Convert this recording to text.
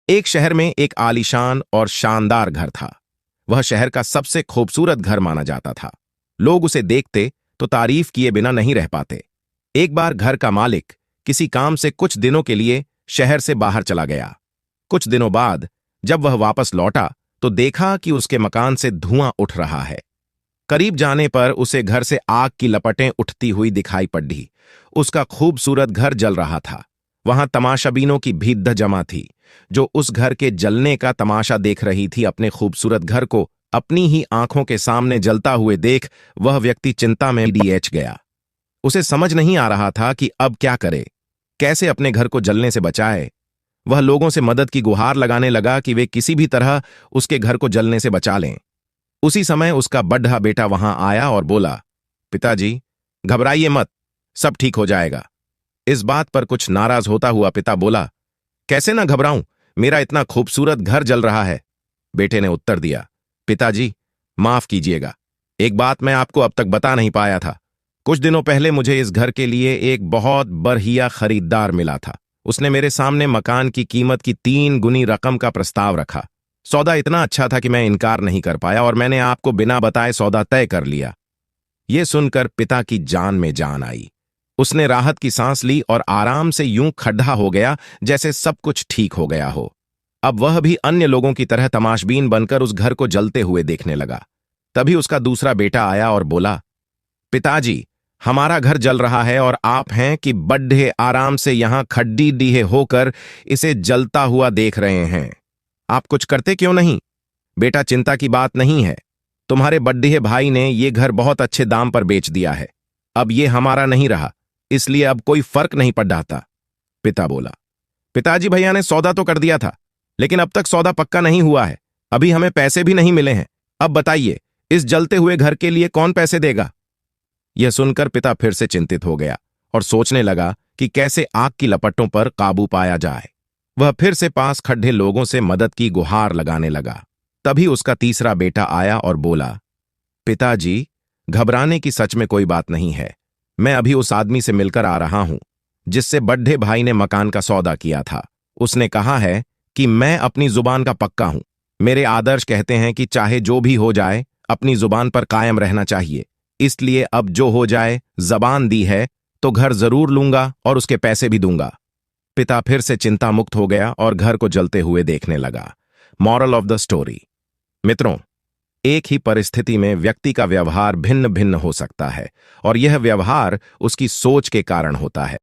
एक शहर में एक आलीशान और शानदार घर था। वह शहर का सबसे खूबसूरत घर माना जाता था। लोग उसे देखते तो तारीफ किए बिना नहीं रह पाते। एक बार घर का मालिक किसी काम से कुछ दिनों के लिए शहर से बाहर चला गया। कुछ दिनों बाद जब वह वापस लौटा तो देखा कि उसके मकान से धुआं उठ रहा है। करीब जाने पर उसे घर से आग की लपटें उठती हुई दिखाई पड़ी। उसका खूबसूरत घर जल रहा था। वहां तमाशाबीनों की भीड़ जमा थी, जो उस घर के जलने का तमाशा देख रही थी। अपने खूबसूरत घर को अपनी ही आंखों के सामने जलता हुए देख वह व्यक्ति चिंता में डीएच गया। उसे समझ नहीं आ रहा था कि अब क्या करे, कैसे अपने घर को जलने से बचाए। वह लोगों से मदद की गुहार लगाने लगा कि वे किसी भी तरह उसके घर को जलने से बचा लें। उसी समय उसका बड्ढा बेटा वहां आया और बोला, पिताजी, घबराइए मत, सब ठीक हो जाएगा। इस बात पर कुछ नाराज होता हुआ पिता बोला, कैसे ना घबराऊं, मेरा इतना खूबसूरत घर जल रहा है। बेटे ने उत्तर दिया, पिताजी, माफ कीजिएगा, एक बात मैं आपको अब तक बता नहीं पाया था। कुछ दिनों पहले मुझे इस घर के लिए एक बहुत बढ़िया खरीदार मिला था। उसने मेरे सामने मकान की कीमत की 3 गुनी रकम का प्रस्ताव रखा। सौदा इतना अच्छा था कि मैं इनकार नहीं कर पाया और मैंने आपको बिना बताए सौदा तय कर लिया। यह सुनकर पिता की जान में जान आई। उसने राहत की सांस ली और आराम से यूं खड्डा हो गया जैसे सब कुछ ठीक हो गया हो। अब वह भी अन्य लोगों की तरह तमाशबीन बनकर उस घर को जलते हुए देखने लगा। तभी उसका दूसरा बेटा आया और बोला, पिताजी, हमारा घर जल रहा है और आप हैं कि बड्ढे आराम से यहां खड्डी डीहे होकर इसे जलता हुआ देख रहे हैं। आप कुछ करते क्यों नहीं? बेटा, चिंता की बात नहीं है। तुम्हारे बड्ढे भाई ने ये घर बहुत अच्छे दाम पर बेच दिया है। अब ये हमारा नहीं रहा, इसलिए अब कोई फर्क नहीं पड़ता। पिता बोला, पिताजी, भैया ने सौदा तो कर दिया था, लेकिन अब तक सौदा पक्का नहीं हुआ है। अभी हमें पैसे भी नहीं मिले हैं। अब बताइए, इस जलते हुए घर के लिए कौन पैसे देगा? यह सुनकर पिता फिर से चिंतित हो गया और सोचने लगा कि कैसे आग की लपटों पर काबू पाया जाए। वह फिर से पास खड़े लोगों से मदद की गुहार लगाने लगा। तभी उसका तीसरा बेटा आया और बोला, पिताजी, घबराने की सच में कोई बात नहीं है। मैं अभी उस आदमी से मिलकर आ रहा हूं जिससे बड्ढे भाई ने मकान का सौदा किया था। उसने कहा है कि मैं अपनी जुबान का पक्का हूं। मेरे आदर्श कहते हैं कि चाहे जो भी हो जाए, अपनी जुबान पर कायम रहना चाहिए। इसलिए अब जो हो जाए, जबान दी है तो घर जरूर लूंगा और उसके पैसे भी दूंगा। पिता फिर से चिंता मुक्त हो गया और घर को जलते हुए देखने लगा। Moral of the story. मित्रों, एक ही परिस्थिति में व्यक्ति का व्यवहार भिन्न भिन्न हो सकता है और यह व्यवहार उसकी सोच के कारण होता है।